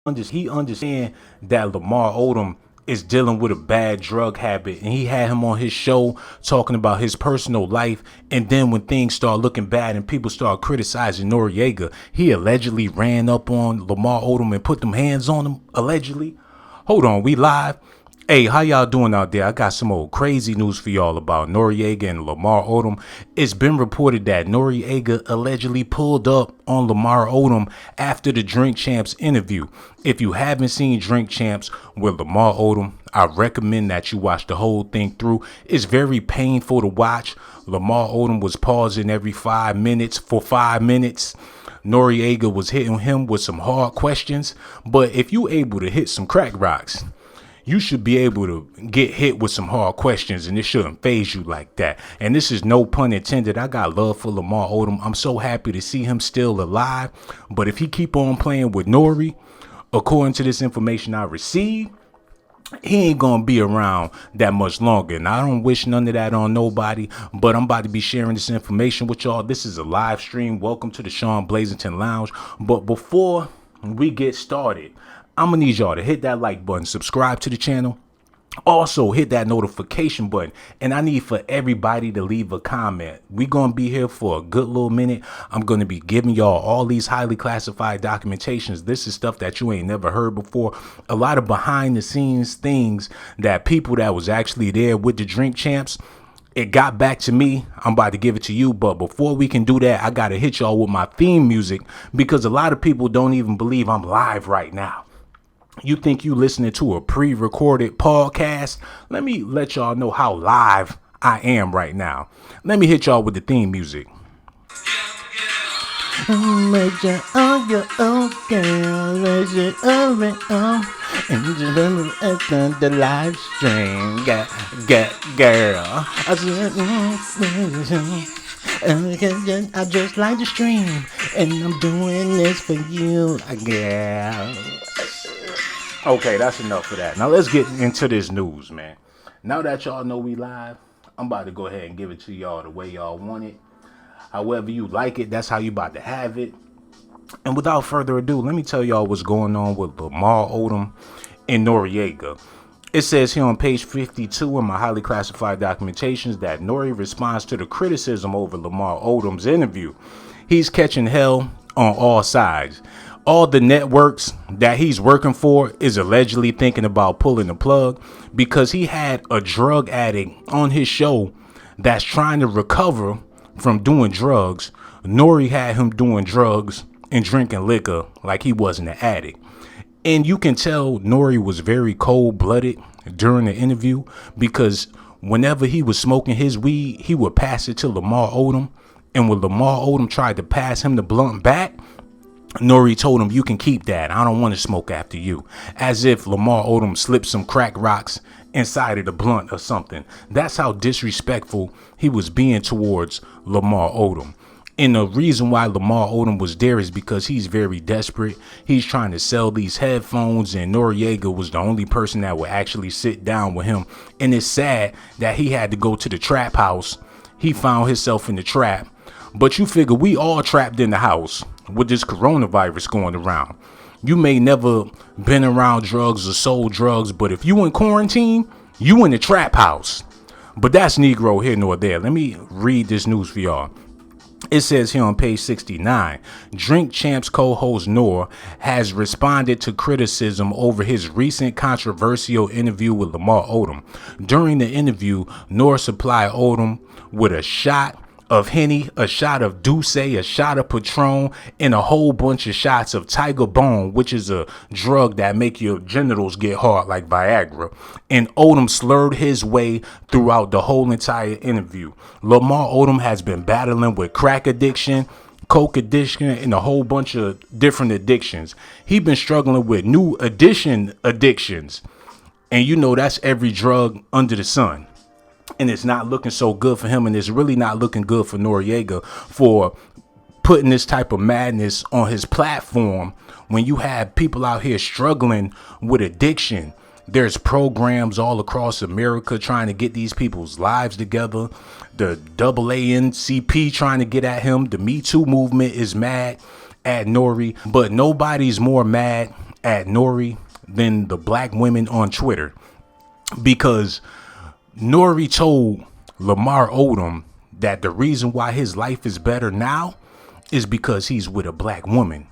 he understand that Lamar Odom is dealing with a bad drug habit, and he had him on his show talking about his personal life. And then when things start looking bad and people start criticizing Noriega, he allegedly ran up on Lamar Odom and put them hands on him, allegedly. Hold on, we live. Hey, how y'all doing out there? I got some old crazy news for y'all about Noriega and Lamar Odom. It's been reported that Noriega allegedly pulled up on Lamar Odom after the Drink Champs interview. If you haven't seen Drink Champs with Lamar Odom, I recommend that you watch the whole thing through. It's very painful to watch. Lamar Odom was pausing every 5 minutes for 5 minutes. Noriega was hitting him with some hard questions. But if you able to hit some crack rocks, you should be able to get hit with some hard questions, and it shouldn't phase you like that. And this is no pun intended. I got love for Lamar Odom. I'm so happy to see him still alive. But if he keep on playing with NORE, according to this information I received, he ain't gonna be around that much longer. And I don't wish none of that on nobody, but I'm about to be sharing this information with y'all. This is a live stream. Welcome to the Shawn Blazington Lounge. But before we get started, I'm gonna need y'all to hit that like button, subscribe to the channel. Also hit that notification button, and I need for everybody to leave a comment. We're gonna be here for a good little minute. I'm gonna be giving y'all all these highly classified documentations. This is stuff that you ain't never heard before. A lot of behind the scenes things that people that was actually there with the Drink Champs, it got back to me. I'm about to give it to you. But before we can do that, I gotta hit y'all with my theme music, because a lot of people don't even believe I'm live right now. You think you listening to a pre-recorded podcast? Let me let y'all know how live I am right now. Let me hit y'all with the theme music. Let your own girl, let your own and just the live stream, get girl. I just like to stream, and I'm doing this for you, girl. Okay, that's enough for that. Now let's get into this news, man. Now that y'all know we live, I'm about to go ahead and give it to y'all the way y'all want it. However you like it, that's how you about to have it. And without further ado, let me tell y'all what's going on with Lamar Odom and Noriega. It says here on page 52 in my highly classified documentations that NORE responds to the criticism over Lamar Odom's interview. He's catching hell on all sides. All the networks that he's working for is allegedly thinking about pulling the plug because he had a drug addict on his show that's trying to recover from doing drugs. NORE had him doing drugs and drinking liquor like he wasn't an addict. And you can tell NORE was very cold-blooded during the interview, because whenever he was smoking his weed, he would pass it to Lamar Odom. And when Lamar Odom tried to pass him the blunt back, NORE told him, "You can keep that. I don't want to smoke after you." As if Lamar Odom slipped some crack rocks inside of the blunt or something. That's how disrespectful he was being towards Lamar Odom. And the reason why Lamar Odom was there is because he's very desperate. He's trying to sell these headphones, and Noriega was the only person that would actually sit down with him. And it's sad that he had to go to the trap house. He found himself in the trap. But you figure we all trapped in the house with this coronavirus going around. You may never been around drugs or sold drugs, but if you in quarantine, you in the trap house. But that's Negro here nor there. Let me read this news for y'all. It says here on page 69, Drink Champs co-host NORE has responded to criticism over his recent controversial interview with Lamar Odom. During the interview, NORE supplied Odom with a shot of Henny, a shot of Douce, a shot of Patron, and a whole bunch of shots of Tiger Bone, which is a drug that make your genitals get hard like Viagra. And Odom slurred his way throughout the whole entire interview. Lamar Odom has been battling with crack addiction, coke addiction, and a whole bunch of different addictions. He's been struggling with new addictions. And you know that's every drug under the sun. And it's not looking so good for him, and it's really not looking good for Noriega for putting this type of madness on his platform when you have people out here struggling with addiction. There's programs all across America trying to get these people's lives together. The AANCP trying to get at him. The Me Too movement is mad at NORE, but nobody's more mad at NORE than the black women on Twitter, because NORE told Lamar Odom that the reason why his life is better now is because he's with a black woman.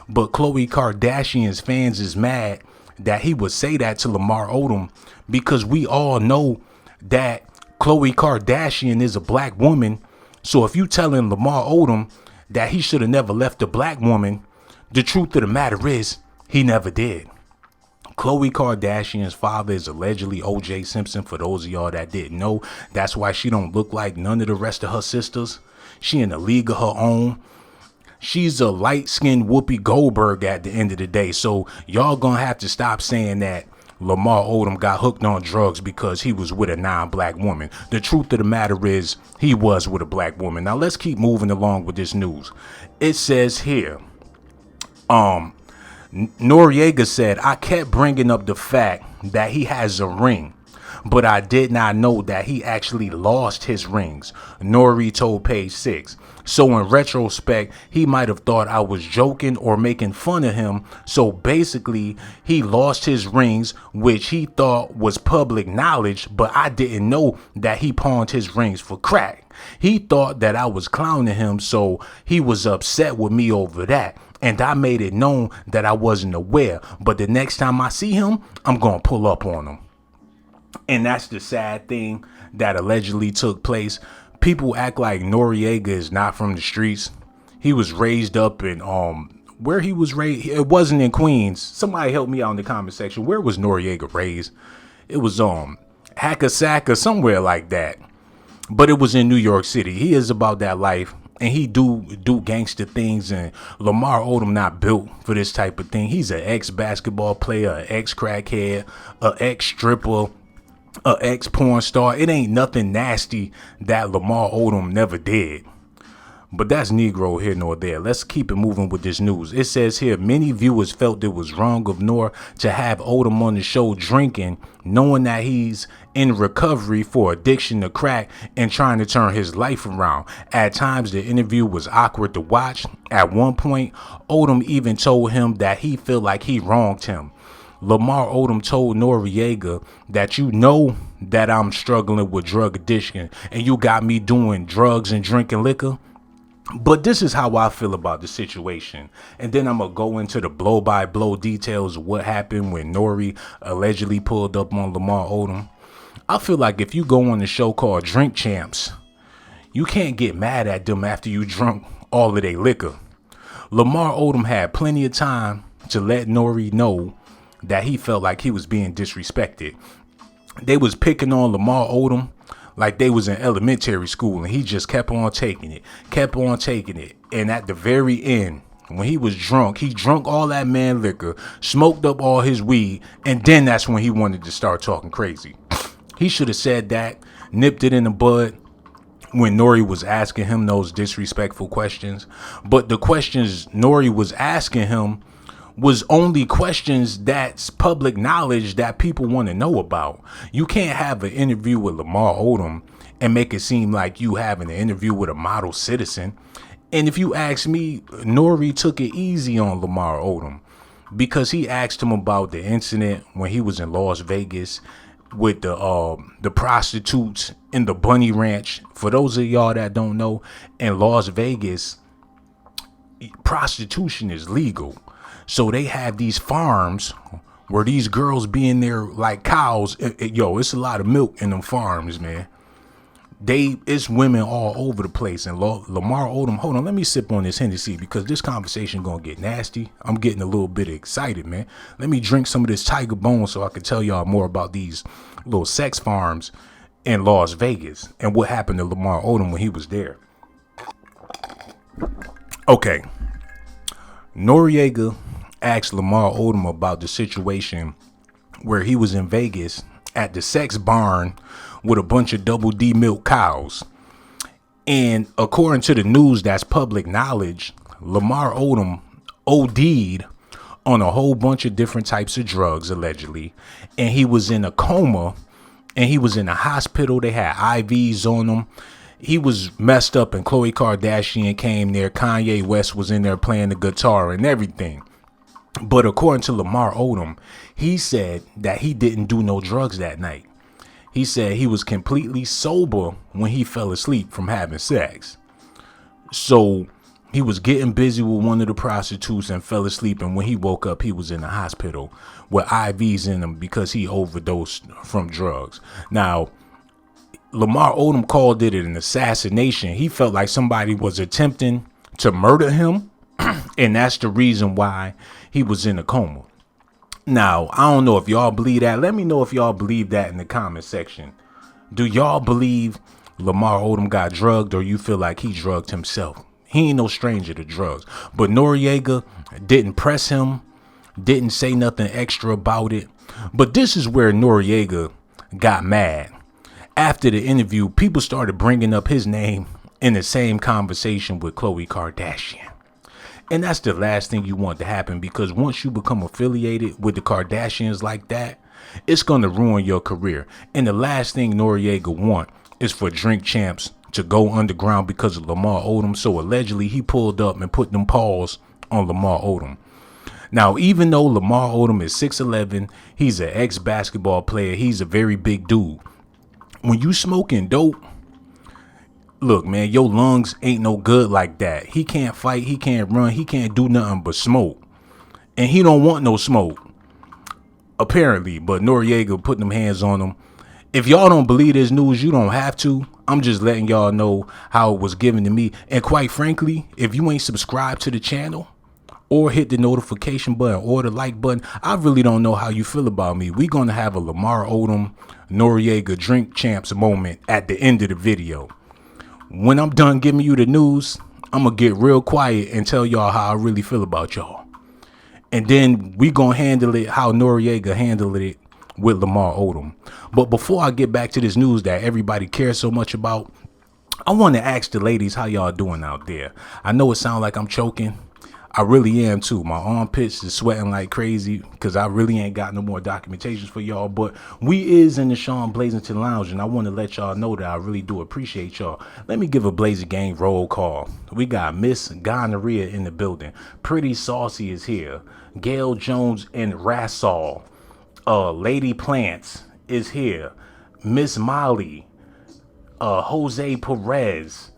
But Khloe Kardashian's fans is mad that he would say that to Lamar Odom, because we all know that Khloe Kardashian is a black woman. So if you telling Lamar Odom that he should have never left a black woman, the truth of the matter is he never did. Khloe Kardashian's father is allegedly O.J. Simpson, for those of y'all that didn't know. That's why she don't look like none of the rest of her sisters. She in a league of her own. She's a light-skinned Whoopi Goldberg at the end of the day. So y'all gonna have to stop saying that Lamar Odom got hooked on drugs because he was with a non-black woman. The truth of the matter is he was with a black woman. Now let's keep moving along with this news. It says here, Noriega said, I kept bringing up the fact that he has a ring, but I did not know that he actually lost his rings, Nori told Page 6. So in retrospect, he might have thought I was joking or making fun of him. So basically, he lost his rings, which he thought was public knowledge, but I didn't know that he pawned his rings for crack. He thought that I was clowning him, so he was upset with me over that. And I made it known that I wasn't aware. But the next time I see him, I'm going to pull up on him. And that's the sad thing that allegedly took place. People act like Noriega is not from the streets. He was raised up in where he was raised. It wasn't in Queens. Somebody help me out in the comment section. Where was Noriega raised? It was Hackensack or somewhere like that. But it was in New York City. He is about that life, and he do gangster things. And Lamar Odom not built for this type of thing. He's an ex-basketball player, an ex-crackhead, an ex-stripper, an ex-porn star. It ain't nothing nasty that Lamar Odom never did. But that's Negro here nor there. Let's keep it moving with this news. It says here, many viewers felt it was wrong of NORE to have Odom on the show drinking, knowing that he's in recovery for addiction to crack and trying to turn his life around. At times, the interview was awkward to watch. At one point, Odom even told him that he felt like he wronged him. Lamar Odom told Noriega that you know that I'm struggling with drug addiction and you got me doing drugs and drinking liquor. But this is how I feel about the situation. And then I'm going to go into the blow-by-blow details of what happened when NORE allegedly pulled up on Lamar Odom. I feel like if you go on the show called Drink Champs, you can't get mad at them after you drunk all of their liquor. Lamar Odom had plenty of time to let NORE know that he felt like he was being disrespected. They was picking on Lamar Odom like they was in elementary school, and he just kept on taking it. And at the very end, when he was drunk, he drunk all that man liquor, smoked up all his weed, and then that's when he wanted to start talking crazy. He should have said that, nipped it in the bud when NORE was asking him those disrespectful questions. But the questions NORE was asking him was only questions that's public knowledge that people want to know about. You can't have an interview with Lamar Odom and make it seem like you having an interview with a model citizen. And if you ask me, NORE took it easy on Lamar Odom because he asked him about the incident when he was in Las Vegas with the prostitutes in the Bunny Ranch. For those of y'all that don't know, in Las Vegas, prostitution is legal. So they have these farms where these girls be in there like cows. It's a lot of milk in them farms, man. It's women all over the place. And Lamar Odom, hold on, let me sip on this Hennessy because this conversation gonna get nasty. I'm getting a little bit excited, man. Let me drink some of this Tiger Bone so I can tell y'all more about these little sex farms in Las Vegas and what happened to Lamar Odom when he was there. Okay. Noriega asked Lamar Odom about the situation where he was in Vegas at the sex barn with a bunch of double D milk cows. And according to the news that's public knowledge, Lamar Odom OD'd on a whole bunch of different types of drugs, allegedly. And he was in a coma and he was in a hospital. They had IVs on him. He was messed up and Khloe Kardashian came there. Kanye West was in there playing the guitar and everything. But according to Lamar Odom, he said that he didn't do no drugs that night. He said he was completely sober when he fell asleep from having sex. So he was getting busy with one of the prostitutes and fell asleep. And when he woke up, he was in the hospital with IVs in him because he overdosed from drugs. Now, Lamar Odom called it an assassination. He felt like somebody was attempting to murder him. And that's the reason why he was in a coma. Now, I don't know if y'all believe that. Let me know if y'all believe that in the comment section. Do y'all believe Lamar Odom got drugged, or you feel like he drugged himself? He ain't no stranger to drugs. But Noriega didn't press him, didn't say nothing extra about it. But this is where Noriega got mad. After the interview, people started bringing up his name in the same conversation with Khloe Kardashian. And that's the last thing you want to happen, because once you become affiliated with the Kardashians like that, it's going to ruin your career. And the last thing Noriega want is for Drink Champs to go underground because of Lamar Odom. So allegedly he pulled up and put them paws on Lamar Odom. Now, even though Lamar Odom is 6'11", he's an ex-basketball player. He's a very big dude. When you smoking dope, look, man, your lungs ain't no good like that. He can't fight. He can't run. He can't do nothing but smoke. And he don't want no smoke, apparently. But Noriega put them hands on him. If y'all don't believe this news, you don't have to. I'm just letting y'all know how it was given to me. And quite frankly, if you ain't subscribed to the channel or hit the notification button or the like button, I really don't know how you feel about me. We're going to have a Lamar Odom, Noriega Drink Champs moment at the end of the video. When I'm done giving you the news, I'm going to get real quiet and tell y'all how I really feel about y'all. And then we going to handle it how Noriega handled it with Lamar Odom. But before I get back to this news that everybody cares so much about, I want to ask the ladies how y'all doing out there. I know it sounds like I'm choking. I really am too. My armpits is sweating like crazy because I really ain't got no more documentations for y'all. But we is in the Shawn Blazington Lounge, and I want to let y'all know that I really do appreciate y'all. Let me give a Blazing Gang roll call. We got Miss Gonorrhea in the building. Pretty Saucy is here. Gail Jones and Rassall. Lady Plants is here. Miss Molly. Jose Perez.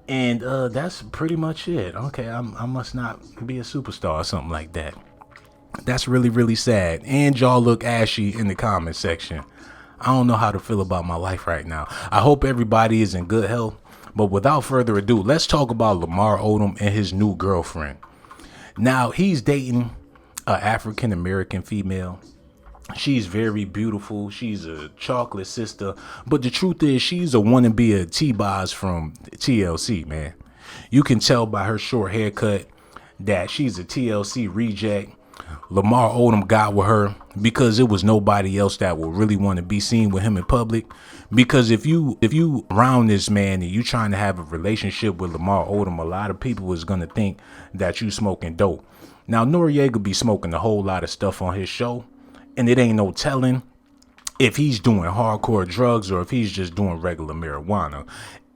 And that's pretty much it. Okay, I must not be a superstar or something like that. That's really, really sad. And y'all look ashy in the comment section. I don't know how to feel about my life right now. I hope everybody is in good health. But without further ado, let's talk about Lamar Odom and his new girlfriend. Now, he's dating an African-American female. She's very beautiful. She's a chocolate sister. But the truth is, she's a wannabe a T-Boz from TLC, man. You can tell by her short haircut that she's a TLC reject. Lamar Odom got with her because it was nobody else that would really want to be seen with him in public. Because if you around this man and you trying to have a relationship with Lamar Odom, a lot of people is going to think that you smoking dope. Now, Noriega be smoking a whole lot of stuff on his show. And it ain't no telling if he's doing hardcore drugs or if he's just doing regular marijuana.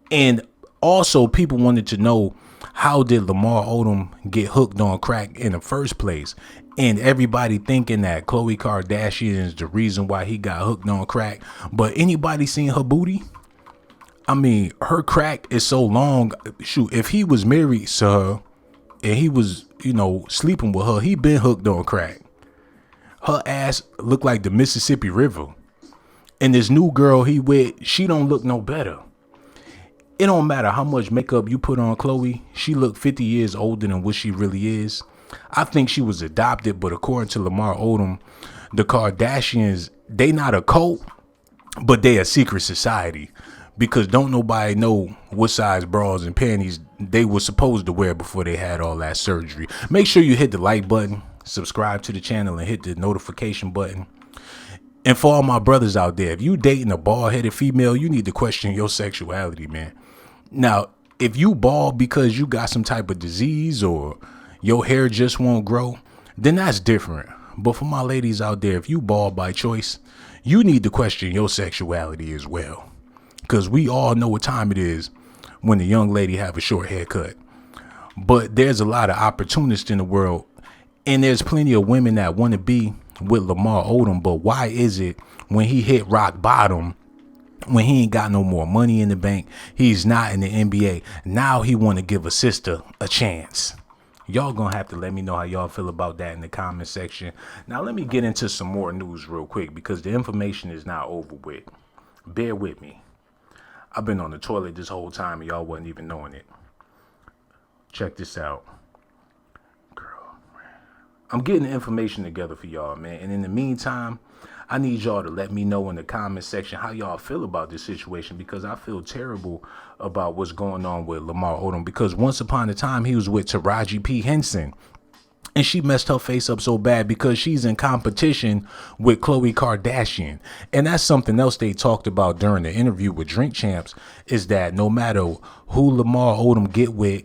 And also, people wanted to know, how did Lamar Odom get hooked on crack in the first place? And everybody thinking that Khloe Kardashian is the reason why he got hooked on crack. But anybody seen her booty? I mean, her crack is so long. Shoot, if he was married to her and he was, sleeping with her, he been hooked on crack. Her ass look like the Mississippi River. And this new girl he with, she don't look no better. It don't matter how much makeup you put on Khloe. She look 50 years older than what she really is. I think she was adopted, but according to Lamar Odom, the Kardashians, they not a cult, but they a secret society. Because don't nobody know what size bras and panties they were supposed to wear before they had all that surgery. Make sure you hit the like button. Subscribe to the channel and hit the notification button. And for all my brothers out there, if you dating a bald-headed female, you need to question your sexuality, man. Now, if you bald because you got some type of disease or your hair just won't grow, then that's different. But for my ladies out there, if you bald by choice, you need to question your sexuality as well. Because we all know what time it is when a young lady have a short haircut. But there's a lot of opportunists in the world. And there's plenty of women that want to be with Lamar Odom, but why is it when he hit rock bottom, when he ain't got no more money in the bank, he's not in the NBA, now he want to give a sister a chance? Y'all gonna have to let me know how y'all feel about that in the comment section. Now let me get into some more news real quick because the information is not over with. Bear with me. I've been on the toilet this whole time and y'all wasn't even knowing it. Check this out. Girl, I'm getting the information together for y'all, man. And in the meantime, I need y'all to let me know in the comment section how y'all feel about this situation, because I feel terrible about what's going on with Lamar Odom, because once upon a time he was with Taraji P. Henson. And she messed her face up so bad because she's in competition with Khloe Kardashian. And that's something else they talked about during the interview with Drink Champs, is that no matter who Lamar Odom get with,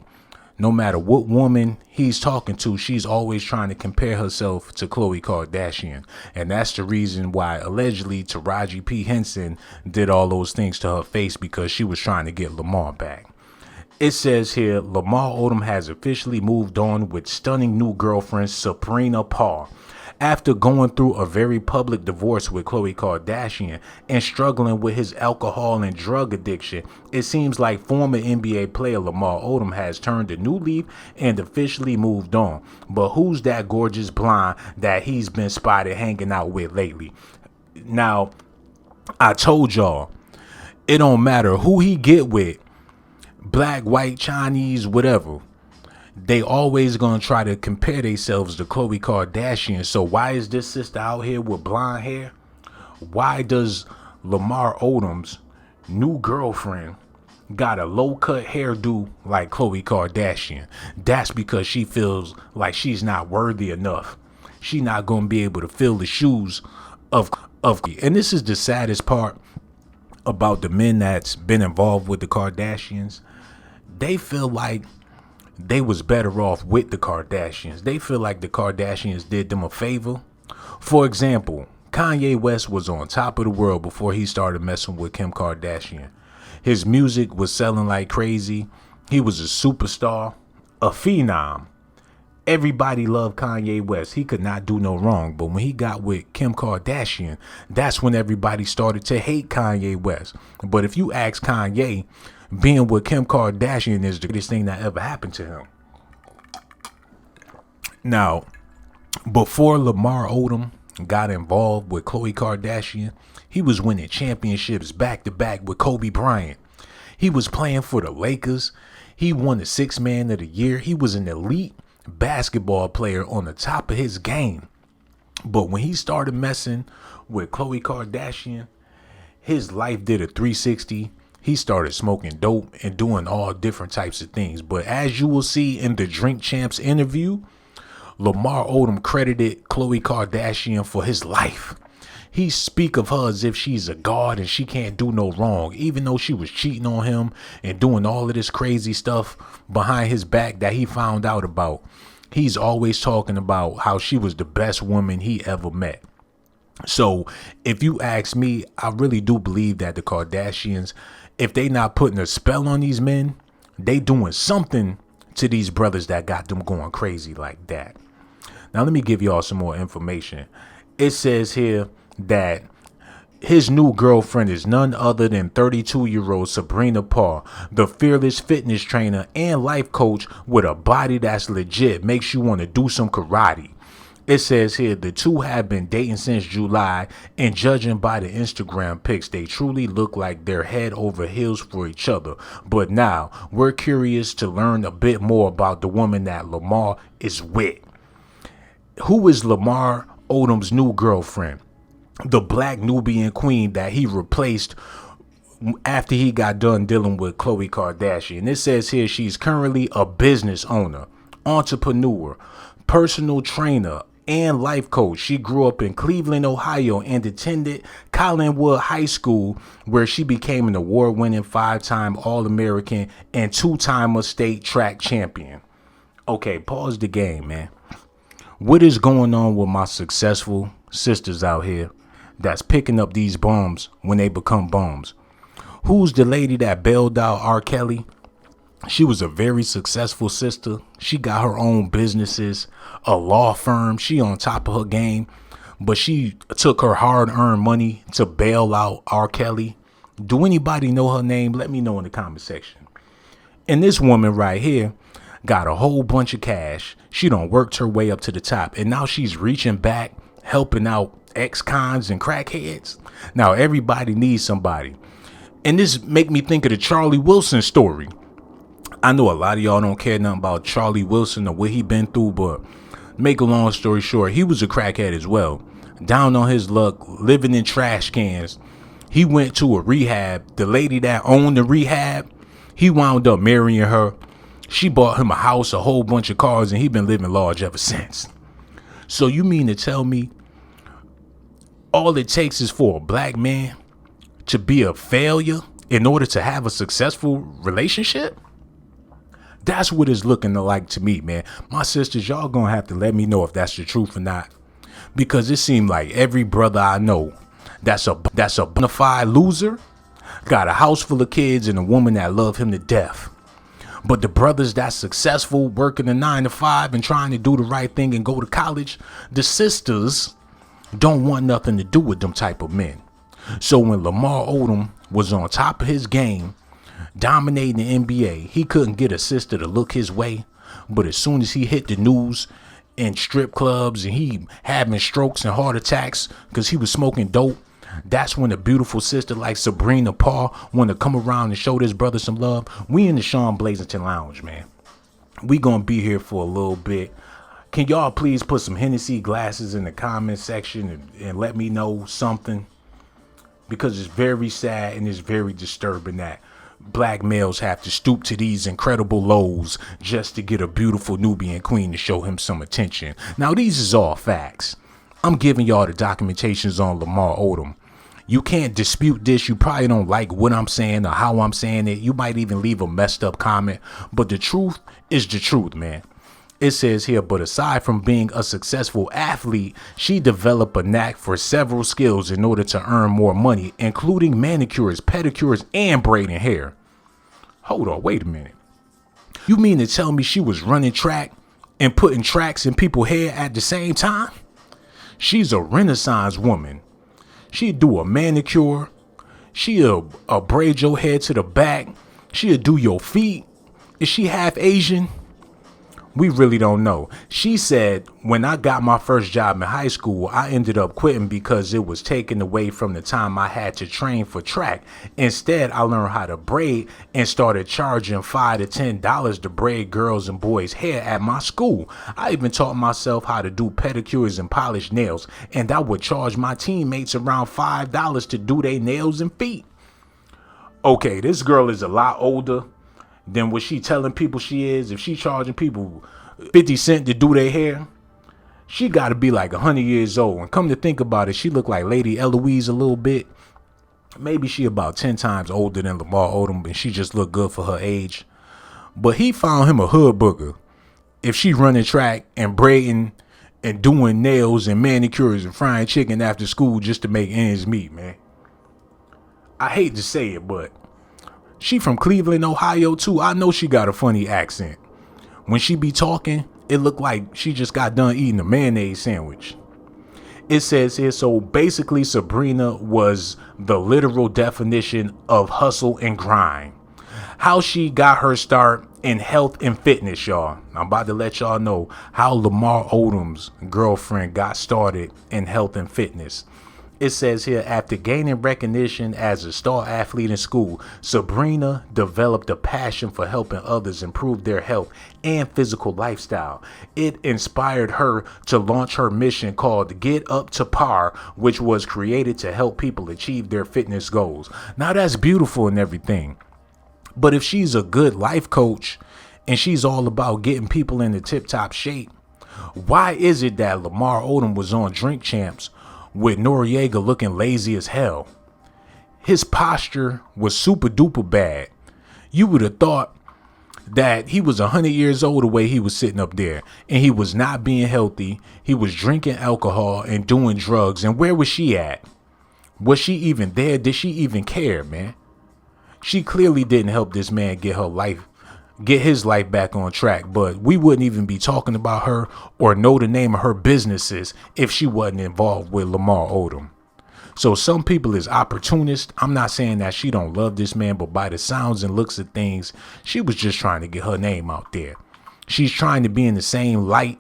no matter what woman he's talking to, she's always trying to compare herself to Khloe Kardashian. And that's the reason why allegedly Taraji P. Henson did all those things to her face, because she was trying to get Lamar back. It says here, Lamar Odom has officially moved on with stunning new girlfriend Sabrina Paul. After going through a very public divorce with Khloe Kardashian and struggling with his alcohol and drug addiction, it seems like former NBA player Lamar Odom has turned a new leaf and officially moved on. But who's that gorgeous blonde that he's been spotted hanging out with lately? Now, I told y'all, it don't matter who he get with, black, white, Chinese, whatever. They always gonna try to compare themselves to Khloe Kardashian. So why is this sister out here with blonde hair? Why does Lamar Odom's new girlfriend got a low-cut hairdo like Khloe Kardashian? That's because she feels like she's not worthy enough. She's not gonna be able to fill the shoes of. And this is the saddest part about the men that's been involved with the Kardashians. They feel like they was better off with the Kardashians. They feel like the Kardashians did them a favor. For example, Kanye West was on top of the world before he started messing with Kim Kardashian. His music was selling like crazy. He was a superstar, a phenom. Everybody loved Kanye West. He could not do no wrong. But when he got with Kim Kardashian, that's when everybody started to hate Kanye West. But if you ask Kanye, being with Kim Kardashian is the greatest thing that ever happened to him. Now, before Lamar Odom got involved with Khloe Kardashian, he was winning championships back to back with Kobe Bryant. He was playing for the Lakers. He won the Sixth Man of the Year. He was an elite basketball player on the top of his game. But when he started messing with Khloe Kardashian, his life did a 360. He started smoking dope and doing all different types of things. But as you will see in the Drink Champs interview, Lamar Odom credited Khloe Kardashian for his life. He speak of her as if she's a god and she can't do no wrong, even though she was cheating on him and doing all of this crazy stuff behind his back that he found out about. He's always talking about how she was the best woman he ever met. So if you ask me, I really do believe that the Kardashians, if they not putting a spell on these men, they doing something to these brothers that got them going crazy like that. Now let me give y'all some more information. It says here that his new girlfriend is none other than 32-year-old Sabrina Paul, the fearless fitness trainer and life coach with a body that's legit, makes you want to do some karate. It says here the two have been dating since July, and judging by the Instagram pics, they truly look like they're head over heels for each other. But now we're curious to learn a bit more about the woman that Lamar is with. Who is Lamar Odom's new girlfriend? The black Nubian queen that he replaced after he got done dealing with Khloe Kardashian. It says here she's currently a business owner, entrepreneur, personal trainer, and life coach. She grew up in Cleveland, Ohio, and attended Collinwood High School, where she became an award-winning 5-time All-American and 2-time state track champion. Okay, pause the game, man. What is going on with my successful sisters out here that's picking up these bums when they become bums? Who's the lady that bailed out R. Kelly? She was a very successful sister. She got her own businesses, a law firm. She on top of her game, but she took her hard-earned money to bail out R. Kelly. Do anybody know her name? Let me know in the comment section. And this woman right here got a whole bunch of cash. She done worked her way up to the top, and now she's reaching back, helping out ex-cons and crackheads. Now everybody needs somebody. And this make me think of the Charlie Wilson story. I know a lot of y'all don't care nothing about Charlie Wilson or what he been through, but make a long story short, he was a crackhead as well. Down on his luck, living in trash cans. He went to a rehab. The lady that owned the rehab, he wound up marrying her. She bought him a house, a whole bunch of cars, and he been living large ever since. So you mean to tell me all it takes is for a black man to be a failure in order to have a successful relationship? That's what it's looking like to me, man. My sisters, y'all gonna have to let me know if that's the truth or not. Because it seemed like every brother I know that's a bona fide loser got a house full of kids and a woman that love him to death. But the brothers that's successful, working a 9 to 5 and trying to do the right thing and go to college, the sisters don't want nothing to do with them type of men. So when Lamar Odom was on top of his game, dominating the NBA, he couldn't get a sister to look his way. But as soon as he hit the news in strip clubs and he having strokes and heart attacks because he was smoking dope, that's when a beautiful sister like Sabrina Paul want to come around and show this brother some love. We in the Shawn Blazington Lounge, man. We gonna be here for a little bit. Can y'all please put some Hennessy glasses in the comment section and let me know something? Because it's very sad and it's very disturbing that black males have to stoop to these incredible lows just to get a beautiful Nubian queen to show him some attention. Now, these is all facts. I'm giving y'all the documentations on Lamar Odom. You can't dispute this. You probably don't like what I'm saying or how I'm saying it. You might even leave a messed up comment. But the truth is the truth, man. It says here, but aside from being a successful athlete, she developed a knack for several skills in order to earn more money, including manicures, pedicures, and braiding hair. Hold on, wait a minute. You mean to tell me she was running track and putting tracks in people's hair at the same time? She's a Renaissance woman. She'd do a manicure. She'll braid your hair to the back. She'll do your feet. Is she half Asian? We really don't know. She said, when I got my first job in high school, I ended up quitting because it was taken away from the time I had to train for track. Instead, I learned how to braid and started charging $5 to $10 to braid girls' and boys' hair at my school. I even taught myself how to do pedicures and polish nails, and I would charge my teammates around $5 to do their nails and feet. Okay, this girl is a lot older than what she telling people she is. If she charging people 50 cents to do their hair, she got to be like 100 years old. And come to think about it, she look like Lady Eloise a little bit. Maybe she about 10 times older than Lamar Odom, and she just look good for her age. But he found him a hood booger. If she running track and braiding and doing nails and manicures and frying chicken after school just to make ends meet, man. I hate to say it, but she from Cleveland, Ohio, too. I know she got a funny accent. When she be talking, it look like she just got done eating a mayonnaise sandwich. It says here, so basically Sabrina was the literal definition of hustle and grind. How she got her start in health and fitness, y'all. I'm about to let y'all know how Lamar Odom's girlfriend got started in health and fitness. It says here, after gaining recognition as a star athlete in school, Sabrina developed a passion for helping others improve their health and physical lifestyle. It inspired her to launch her mission called Get Up to Par, which was created to help people achieve their fitness goals. Now that's beautiful and everything. But if she's a good life coach and she's all about getting people into tip-top shape, why is it that Lamar Odom was on Drink Champs with Noriega looking lazy as hell? His posture was super duper bad. You would have thought that he was 100 years old the way he was sitting up there, and he was not being healthy. He was drinking alcohol and doing drugs. And where was she at? Was she even there? Did she even care, man? She clearly didn't help this man get her life get his life back on track. But we wouldn't even be talking about her or know the name of her businesses if she wasn't involved with Lamar Odom. So some people is opportunist. I'm not saying that she don't love this man, but by the sounds and looks of things, she was just trying to get her name out there. She's trying to be in the same light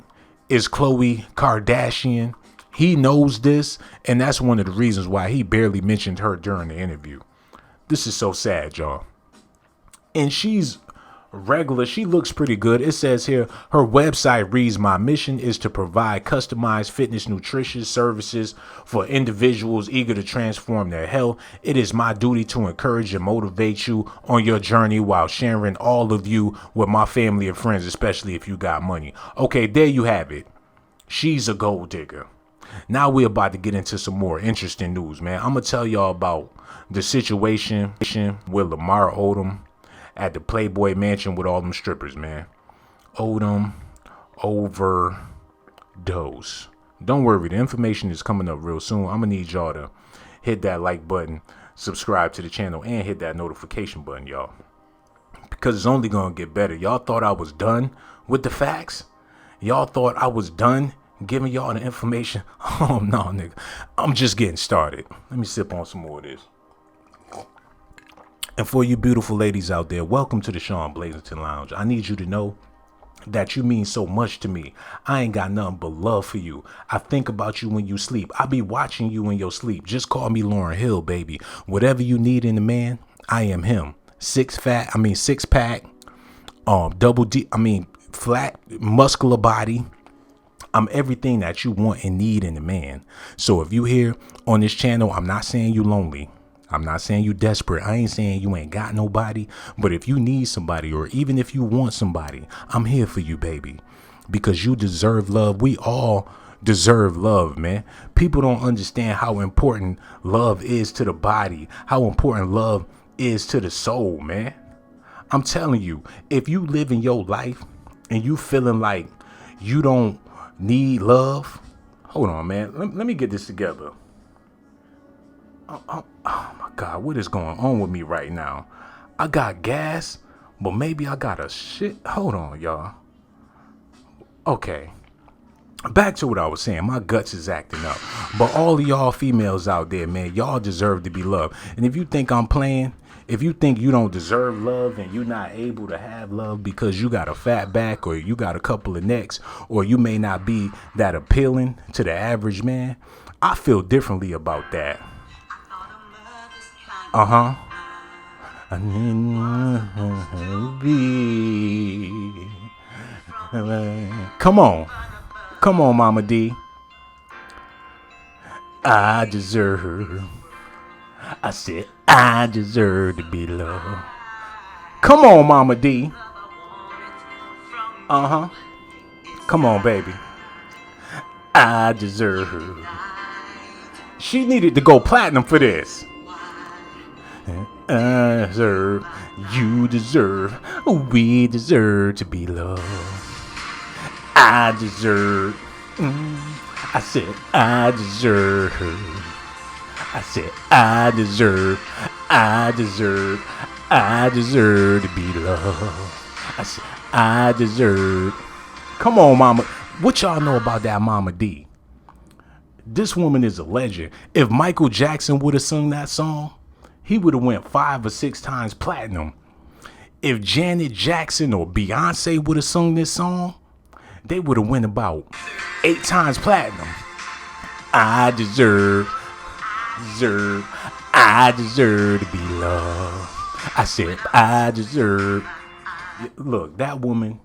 as Khloe Kardashian. He knows this, and that's one of the reasons why he barely mentioned her during the interview. This is so sad, y'all. And she's regular. She looks pretty good. It says here, her website reads, "My mission is to provide customized fitness nutrition services for individuals eager to transform their health. It is my duty to encourage and motivate you on your journey while sharing all of you with my family and friends, especially if you got money." Okay, there you have it. She's a gold digger. Now we're about to get into some more interesting news, man. I'm going to tell y'all about the situation with Lamar Odom at the Playboy Mansion with all them strippers, man. Odom overdose. Don't worry, the information is coming up real soon. I'm going to need y'all to hit that like button, subscribe to the channel, and hit that notification button, y'all. Because it's only going to get better. Y'all thought I was done with the facts? Y'all thought I was done giving y'all the information? Oh, no, nigga. I'm just getting started. Let me sip on some more of this. And for you beautiful ladies out there, welcome to the Shawn Blazington Lounge. I need you to know that you mean so much to me. I ain't got nothing but love for you. I think about you when you sleep. I be watching you in your sleep. Just call me Lauryn Hill, baby. Whatever you need in a man, I am him. Six pack, double D, flat, muscular body. I'm everything that you want and need in a man. So if you here on this channel, I'm not saying you lonely. I'm not saying you desperate. I ain't saying you ain't got nobody. But if you need somebody, or even if you want somebody, I'm here for you, baby. Because you deserve love. We all deserve love, man. People don't understand how important love is to the body, how important love is to the soul, man. I'm telling you, if you live in your life and you feeling like you don't need love, hold on, man. Let me get this together. Oh my God, what is going on with me right now? I got gas, but maybe I got a shit. Hold on, y'all. Okay. Back to what I was saying. My guts is acting up. But all of y'all females out there, man, y'all deserve to be loved. And if you think I'm playing, if you think you don't deserve love and you're not able to have love because you got a fat back or you got a couple of necks or you may not be that appealing to the average man, I feel differently about that. I Come on, Mama D. I said I deserve to be loved. Come on, Mama D. Come on, baby. I deserve. She needed to go platinum for this. I deserve, you deserve, we deserve to be loved. I deserve, I said I deserve, I said I deserve, I deserve to be loved. I said I deserve. Come on, Mama. What y'all know about that Mama D? This woman is a legend. If Michael Jackson would have sung that song, he would have went 5 or 6 times platinum. If Janet Jackson or Beyonce would have sung this song, they would have went about 8 times platinum. I deserve, I deserve to be loved. I said I deserve. Look, that woman,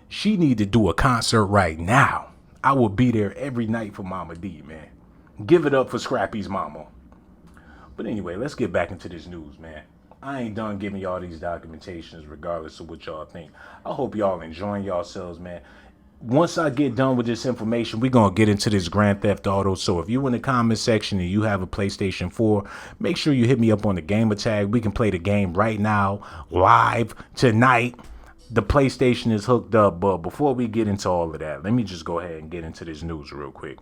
she need to do a concert right now. I will be there every night for Mama D, man. Give it up for Scrappy's mama. But anyway, let's get back into this news, man. I ain't done giving y'all these documentations regardless of what y'all think. I hope y'all enjoying yourselves, man. Once I get done with this information, we're going to get into this Grand Theft Auto. So if you in the comment section and you have a PlayStation 4, make sure you hit me up on the gamer tag. We can play the game right now, live, tonight. The PlayStation is hooked up. But before we get into all of that, let me just go ahead and get into this news real quick.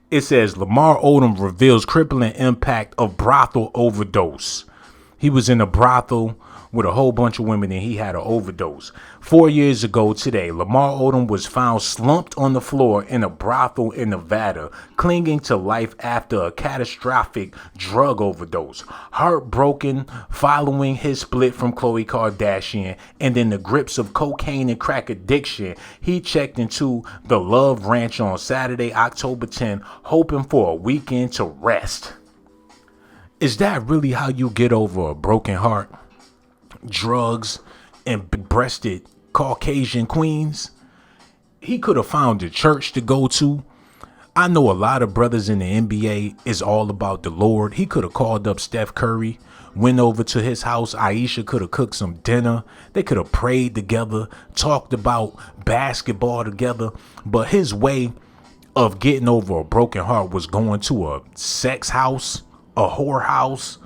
It says Lamar Odom reveals crippling impact of brothel overdose. He was in a brothel with a whole bunch of women and he had an overdose. 4 years ago today, Lamar Odom was found slumped on the floor in a brothel in Nevada, clinging to life after a catastrophic drug overdose. Heartbroken following his split from Khloe Kardashian and in the grips of cocaine and crack addiction, he checked into the Love Ranch on Saturday, October 10th, hoping for a weekend to rest. Is that really how you get over a broken heart? Drugs and breasted Caucasian queens? He could have found a church to go to. I know a lot of brothers in the NBA is all about the Lord. He could have called up Steph Curry, went over to his house. Aisha could have cooked some dinner. They could have prayed together, talked about basketball together. But his way of getting over a broken heart was going to a sex house, a whore house,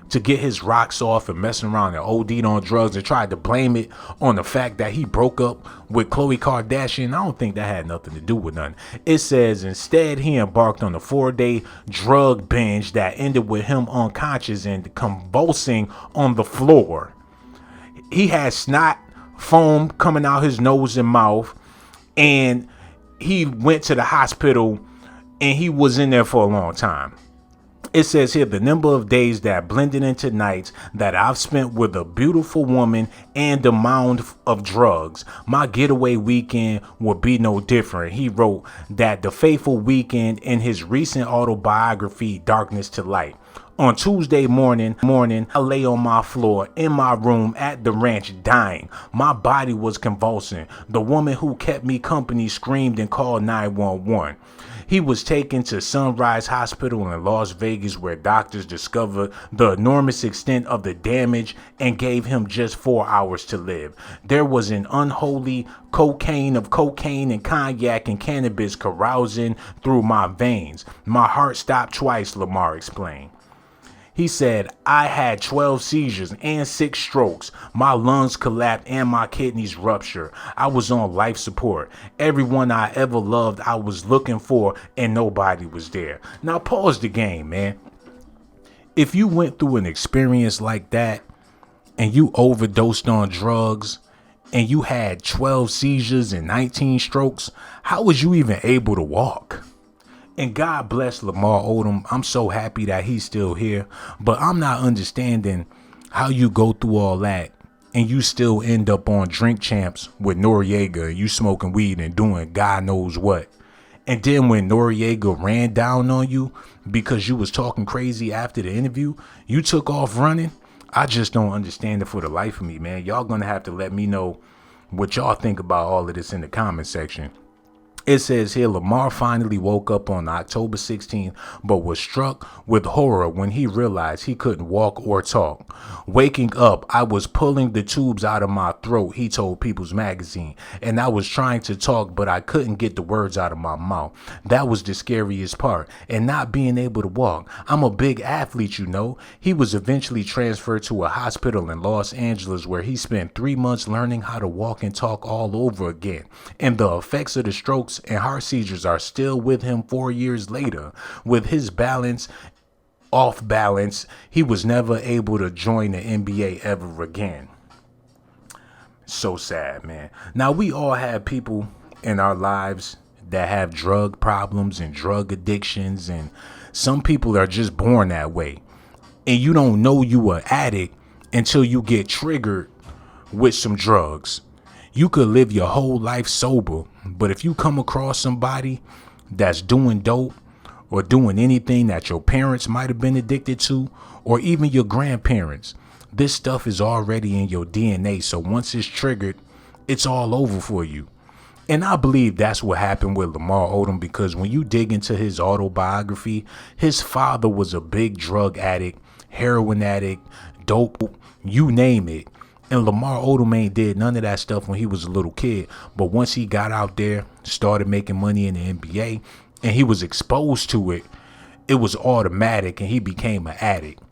to get his rocks off and messing around and OD'd on drugs and tried to blame it on the fact that he broke up with Khloe Kardashian. I don't think that had nothing to do with nothing. It says instead he embarked on a 4-day drug binge that ended with him unconscious and convulsing on the floor. He had snot foam coming out his nose and mouth, and he went to the hospital and he was in there for a long time. It says here, the number of days that blended into nights that I've spent with a beautiful woman and a mound of drugs. My getaway weekend would be no different. He wrote that the fateful weekend in his recent autobiography, Darkness to Light. On Tuesday morning, I lay on my floor in my room at the ranch dying. My body was convulsing. The woman who kept me company screamed and called 911. He was taken to Sunrise Hospital in Las Vegas, where doctors discovered the enormous extent of the damage and gave him just 4 hours to live. There was an unholy cocaine of cocaine and cognac and cannabis carousing through my veins. My heart stopped twice, Lamar explained. He said, I had 12 seizures and 6 strokes. My lungs collapsed and my kidneys ruptured. I was on life support. Everyone I ever loved, I was looking for, and nobody was there. Now pause the game, man. If you went through an experience like that and you overdosed on drugs and you had 12 seizures and 19 strokes, how was you even able to walk? And God bless Lamar Odom. I'm so happy that he's still here. But I'm not understanding how you go through all that and you still end up on Drink Champs with Noriega and you smoking weed and doing God knows what. And then when Noriega ran down on you because you was talking crazy after the interview, you took off running. I just don't understand it for the life of me, man. Y'all gonna have to let me know what y'all think about all of this in the comment section. It says here, Lamar finally woke up on October 16th, but was struck with horror when he realized he couldn't walk or talk. Waking up, I was pulling the tubes out of my throat, he told People's Magazine, and I was trying to talk, but I couldn't get the words out of my mouth. That was the scariest part, and not being able to walk. I'm a big athlete, you know. He was eventually transferred to a hospital in Los Angeles where he spent 3 months learning how to walk and talk all over again. And the effects of the strokes and heart seizures are still with him 4 years later. With his balance off balance, he was never able to join the NBA ever again. So sad, man. Now, we all have people in our lives that have drug problems and drug addictions, and some people are just born that way. And you don't know you an addict until you get triggered with some drugs. You could live your whole life sober, but if you come across somebody that's doing dope or doing anything that your parents might have been addicted to, or even your grandparents, this stuff is already in your DNA. So once it's triggered, it's all over for you. And I believe that's what happened with Lamar Odom, because when you dig into his autobiography, his father was a big drug addict, heroin addict, dope, you name it. And Lamar Odom ain't did none of that stuff when he was a little kid. But once he got out there, started making money in the NBA, and he was exposed to it, it was automatic and he became an addict.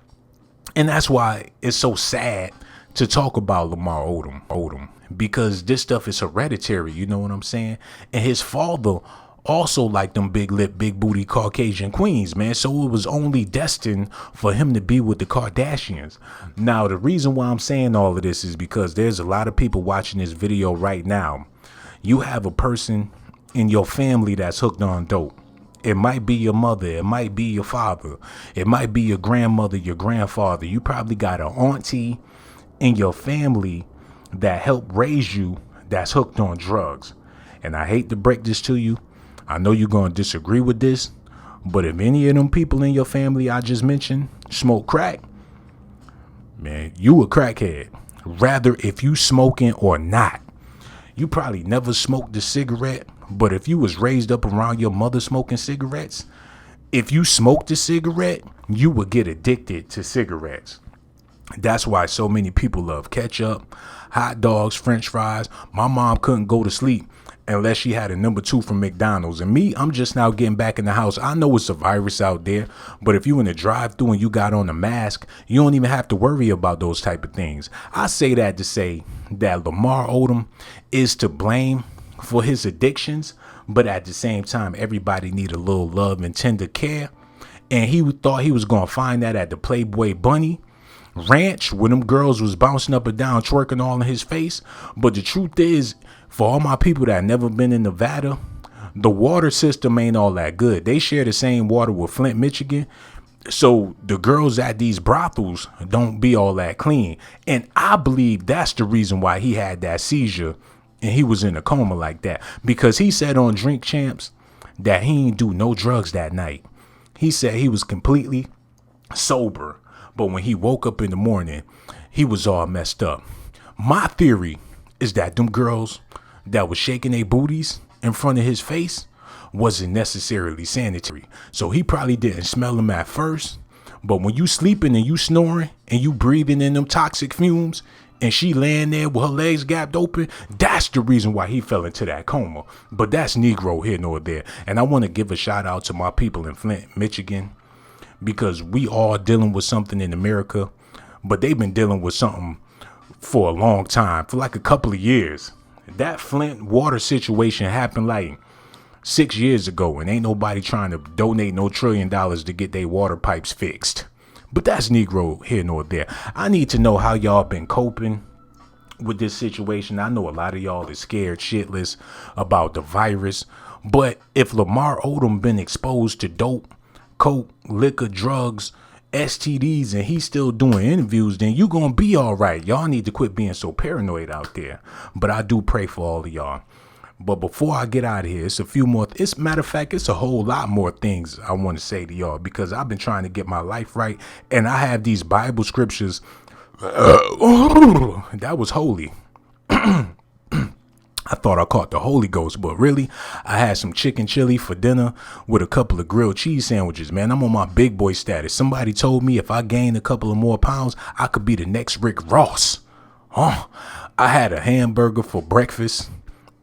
And that's why it's so sad to talk about Lamar Odom, because this stuff is hereditary, you know what I'm saying? And his father also like them big lip, big booty Caucasian queens, man. So it was only destined for him to be with the Kardashians. Now, the reason why I'm saying all of this is because there's a lot of people watching this video right now. You have a person in your family that's hooked on dope. It might be your mother. It might be your father. It might be your grandmother, your grandfather. You probably got an auntie in your family that helped raise you that's hooked on drugs. And I hate to break this to you. I know you're going to disagree with this. But if any of them people in your family I just mentioned smoke crack, man, you a crackhead. Rather if you smoking or not. You probably never smoked a cigarette, but if you was raised up around your mother smoking cigarettes, if you smoked a cigarette, you would get addicted to cigarettes. That's why so many people love ketchup, hot dogs, french fries. My mom couldn't go to sleep unless she had a number 2 from McDonald's. And me, I'm just now getting back in the house. I know it's a virus out there, but if you in the drive-thru and you got on a mask, you don't even have to worry about those type of things. I say that to say that Lamar Odom is to blame for his addictions, but at the same time, everybody need a little love and tender care. And he thought he was going to find that at the Playboy Bunny Ranch when them girls was bouncing up and down, twerking all in his face. But the truth is, for all my people that never been in Nevada, the water system ain't all that good. They share the same water with Flint, Michigan. So the girls at these brothels don't be all that clean. And I believe that's the reason why he had that seizure and he was in a coma like that. Because he said on Drink Champs that he ain't do no drugs that night. He said he was completely sober. But when he woke up in the morning, he was all messed up. My theory is that them girls that was shaking their booties in front of his face wasn't necessarily sanitary. So he probably didn't smell them at first. But when you sleeping and you snoring and you breathing in them toxic fumes and she laying there with her legs gapped open, that's the reason why he fell into that coma. But that's Negro here nor there. And I want to give a shout out to my people in Flint, Michigan, because we all dealing with something in America, but they've been dealing with something for a long time, for like a couple of years. That Flint water situation happened like 6 years ago, and ain't nobody trying to donate no $1 trillion to get their water pipes fixed. But that's Negro here nor there. I need to know how y'all been coping with this situation. I know a lot of y'all is scared shitless about the virus, but if Lamar Odom been exposed to dope, coke, liquor, drugs, STDs, and he's still doing interviews, then you gonna be all right. Y'all need to quit being so paranoid out there. But I do pray for all of y'all. But before I get out of here, it's a few more. Matter of fact, it's a whole lot more things I want to say to y'all, because I've been trying to get my life right, and I have these Bible scriptures. That was holy. I thought I caught the Holy Ghost, but really, I had some chicken chili for dinner with a couple of grilled cheese sandwiches, man. I'm on my big boy status. Somebody told me if I gained a couple of more pounds, I could be the next Rick Ross. I had a hamburger for breakfast,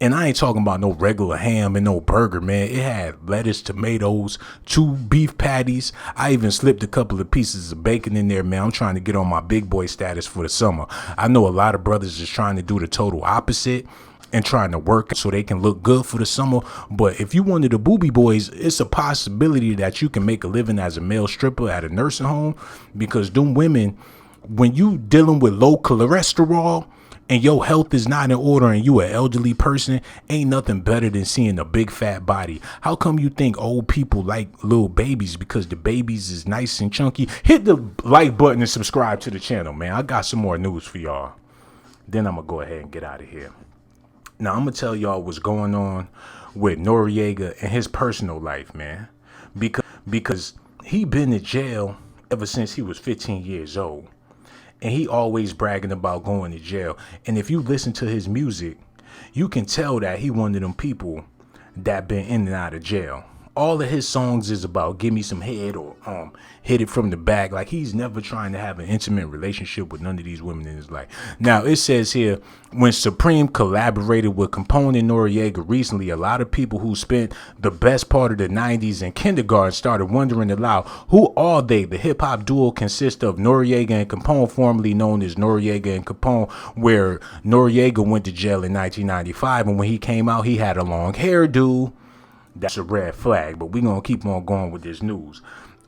and I ain't talking about no regular ham and no burger, man. It had lettuce, tomatoes, 2 beef patties. I even slipped a couple of pieces of bacon in there, man. I'm trying to get on my big boy status for the summer. I know a lot of brothers is trying to do the total opposite and trying to work so they can look good for the summer. But if you one of the booby boys, it's a possibility that you can make a living as a male stripper at a nursing home, because them women, when you dealing with low cholesterol and your health is not in order and you an elderly person, ain't nothing better than seeing a big fat body. How come you think old people like little babies? Because the babies is nice and chunky. Hit the like button and subscribe to the channel, man. I got some more news for y'all. Then I'm gonna go ahead and get out of here. Now, I'm going to tell y'all what's going on with Noriega and his personal life, man. Because he been in jail ever since he was 15 years old. And he always bragging about going to jail. And if you listen to his music, you can tell that he one of them people that been in and out of jail. All of his songs is about give me some head or hit it from the back. Like, he's never trying to have an intimate relationship with none of these women in his life. Now, it says here, when Supreme collaborated with component Noriega recently, a lot of people who spent the best part of the 90s in kindergarten started wondering aloud, who are they? The hip-hop duo consists of Noriega and Capone, formerly known as Noriega and Capone, where Noriega went to jail in 1995, and when he came out, he had a long hairdo. That's a red flag, but we're going to keep on going with this news.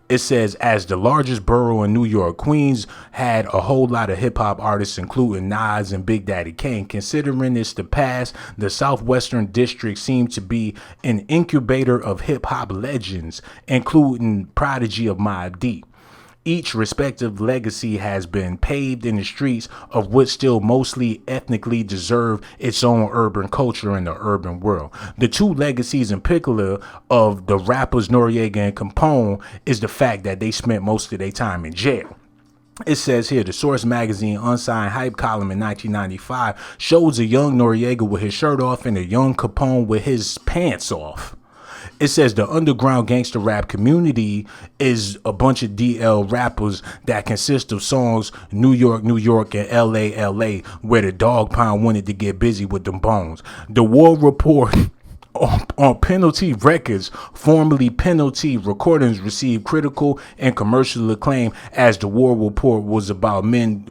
It says, as the largest borough in New York, Queens had a whole lot of hip hop artists, including Nas and Big Daddy Kane. Considering it's the past, the Southwestern District seemed to be an incubator of hip hop legends, including Prodigy of Mobb Deep. Each respective legacy has been paved in the streets of what still mostly ethnically deserve its own urban culture in the urban world. The two legacies in particular of the rappers Noriega and Capone is the fact that they spent most of their time in jail. It says here, the Source magazine unsigned hype column in 1995 shows a young Noriega with his shirt off and a young Capone with his pants off. It says the underground gangster rap community is a bunch of DL rappers that consist of songs New York, New York, and LA, LA, where the dog pound wanted to get busy with them bones. The War Report on Penalty Records, formerly Penalty Recordings, received critical and commercial acclaim as the War Report was about men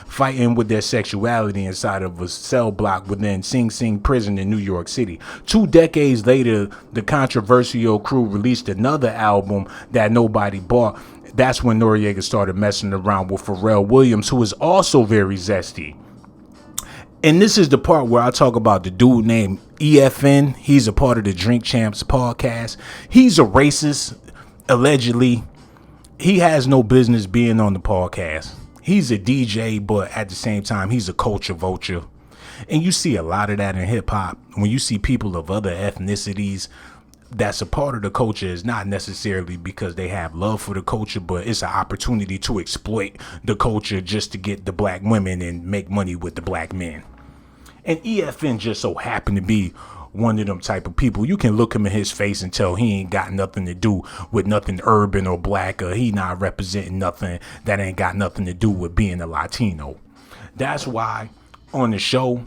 fighting with their sexuality inside of a cell block within Sing Sing prison in New York City. 2 decades later, the controversial crew released another album that nobody bought. That's when Noriega started messing around with Pharrell Williams, who is also very zesty. And this is the part where I talk about the dude named EFN. He's a part of the Drink Champs podcast. He's a racist, allegedly. He has no business being on the podcast. He's a DJ, but at the same time, he's a culture vulture. And you see a lot of that in hip hop. When you see people of other ethnicities that's a part of the culture, is not necessarily because they have love for the culture, but it's an opportunity to exploit the culture just to get the black women and make money with the black men. And EFN just so happened to be one of them type of people. You can look him in his face and tell he ain't got nothing to do with nothing urban or black, or he not representing nothing that ain't got nothing to do with being a Latino. That's why on the show,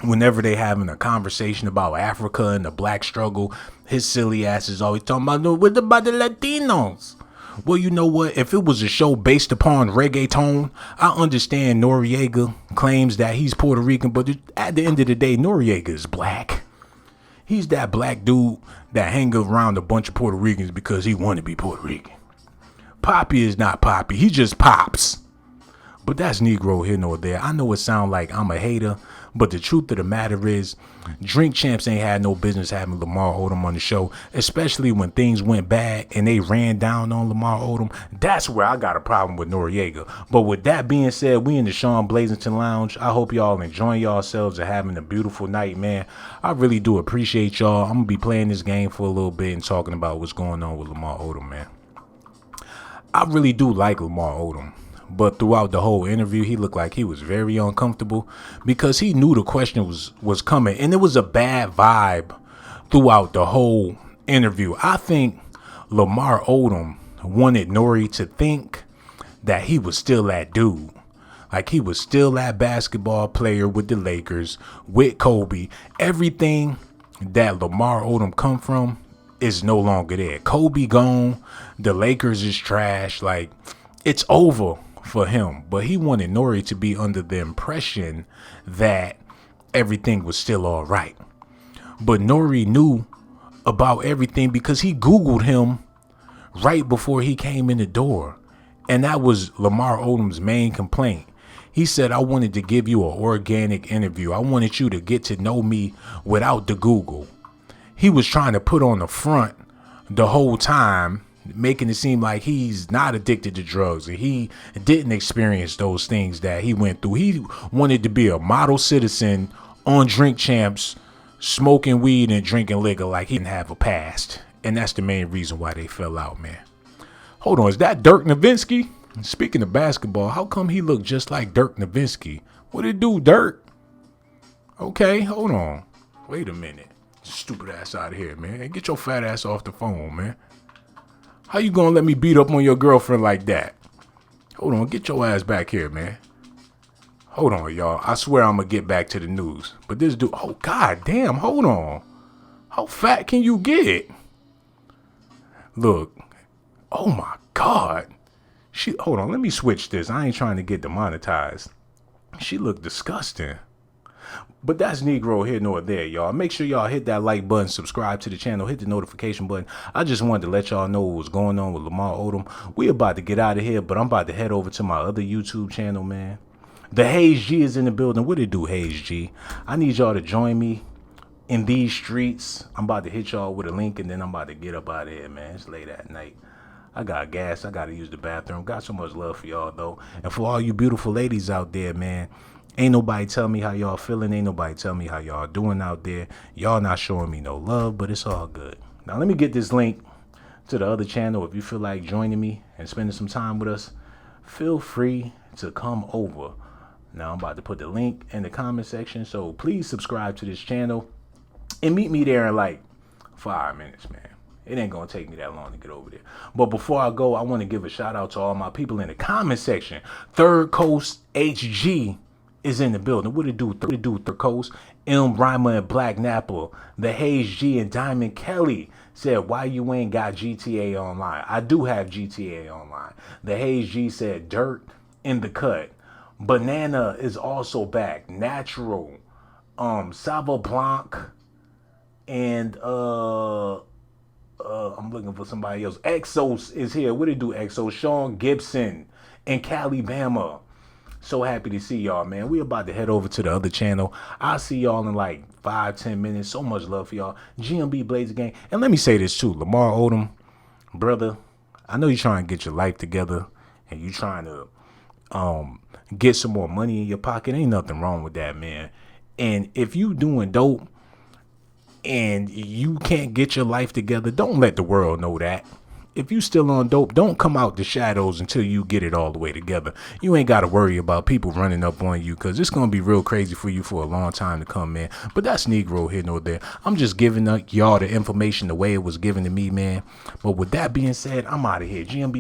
whenever they having a conversation about Africa and the black struggle, his silly ass is always talking about, what about the Latinos? Well, you know what? If it was a show based upon reggaeton, I understand Noriega claims that he's Puerto Rican, but at the end of the day, Noriega is black. He's that black dude that hang around a bunch of Puerto Ricans because he want to be Puerto Rican. Poppy is not Poppy. He just pops. But that's Negro here nor there. I know it sound like I'm a hater, but the truth of the matter is, Drink Champs ain't had no business having Lamar Odom on the show, especially when things went bad and they ran down on Lamar Odom. That's where I got a problem with Noriega. But with that being said, we in the Shawn Blazington Lounge. I hope y'all enjoying yourselves and having a beautiful night, man. I really do appreciate y'all. I'm going to be playing this game for a little bit and talking about what's going on with Lamar Odom, man. I really do like Lamar Odom. But throughout the whole interview, he looked like he was very uncomfortable because he knew the question was coming. And it was a bad vibe throughout the whole interview. I think Lamar Odom wanted Nori to think that he was still that dude. Like he was still that basketball player with the Lakers, with Kobe. Everything that Lamar Odom come from is no longer there. Kobe gone. The Lakers is trash. Like, it's over for him. But he wanted Nori to be under the impression that everything was still all right. But Nori knew about everything because he Googled him right before he came in the door. And that was Lamar Odom's main complaint. He said, I wanted to give you an organic interview. I wanted you to get to know me without the Google. He was trying to put on the front the whole time, making it seem like he's not addicted to drugs and he didn't experience those things that he went through. He wanted to be a model citizen on Drink Champs, smoking weed and drinking liquor like he didn't have a past. And that's the main reason why they fell out, man. Hold on, is that Dirk Nowitzki? Speaking of basketball, how come he looked just like Dirk Nowitzki? What did it do, Dirk? Okay, hold on. Wait a minute. Stupid ass out of here, man. Get your fat ass off the phone, man. How you gonna let me beat up on your girlfriend like that? Hold on, get your ass back here, man. Hold on, y'all. I swear I'm gonna get back to the news. But this dude, oh, god damn, hold on. How fat can you get? Look. Oh my god. Hold on, let me switch this. I ain't trying to get demonetized. She looked disgusting. But that's Negro here nor there, y'all. Make sure y'all hit that like button, subscribe to the channel, hit the notification button. I just wanted to let y'all know what's going on with Lamar Odom. We about to get out of here, but I'm about to head over to my other YouTube channel, man. The Hayes G is in the building. What it do, Hayes G? I need y'all to join me in these streets. I'm about to hit y'all with a link, and then I'm about to get up out of here, man. It's late at night. I got gas. I got to use the bathroom. Got so much love for y'all, though. And for all you beautiful ladies out there, man, ain't nobody tell me how y'all feeling. Ain't nobody tell me how y'all doing out there. Y'all not showing me no love, but it's all good. Now, let me get this link to the other channel. If you feel like joining me and spending some time with us, feel free to come over. Now, I'm about to put the link in the comment section, so please subscribe to this channel and meet me there in like 5 minutes, man. It ain't gonna take me that long to get over there. But before I go, I want to give a shout out to all my people in the comment section. Third Coast HG is in the building. What it do? Third Coast, Rhymer and Black Napa, the Hayes G and Diamond Kelly said, why you ain't got GTA Online? I do have GTA Online. The Hayes G said, dirt in the cut. Banana is also back. Natural. Savo Blanc. And I'm looking for somebody else. Exos is here. What it do, Exos? Shawn Gibson and Cali Bama. So happy to see y'all, man. We about to head over to the other channel. I'll see y'all in like 5-10 minutes. So much love for y'all. GMB Blazer Gang. And let me say this too. Lamar Odom, brother, I know you're trying to get your life together and you trying to get some more money in your pocket. Ain't nothing wrong with that, man. And if you doing dope and you can't get your life together, don't let the world know that. If you still on dope, don't come out the shadows until you get it all the way together. You ain't got to worry about people running up on you, because it's going to be real crazy for you for a long time to come, man. But that's Negro here nor there. I'm just giving y'all the information the way it was given to me, man. But with that being said, I'm out of here. GMB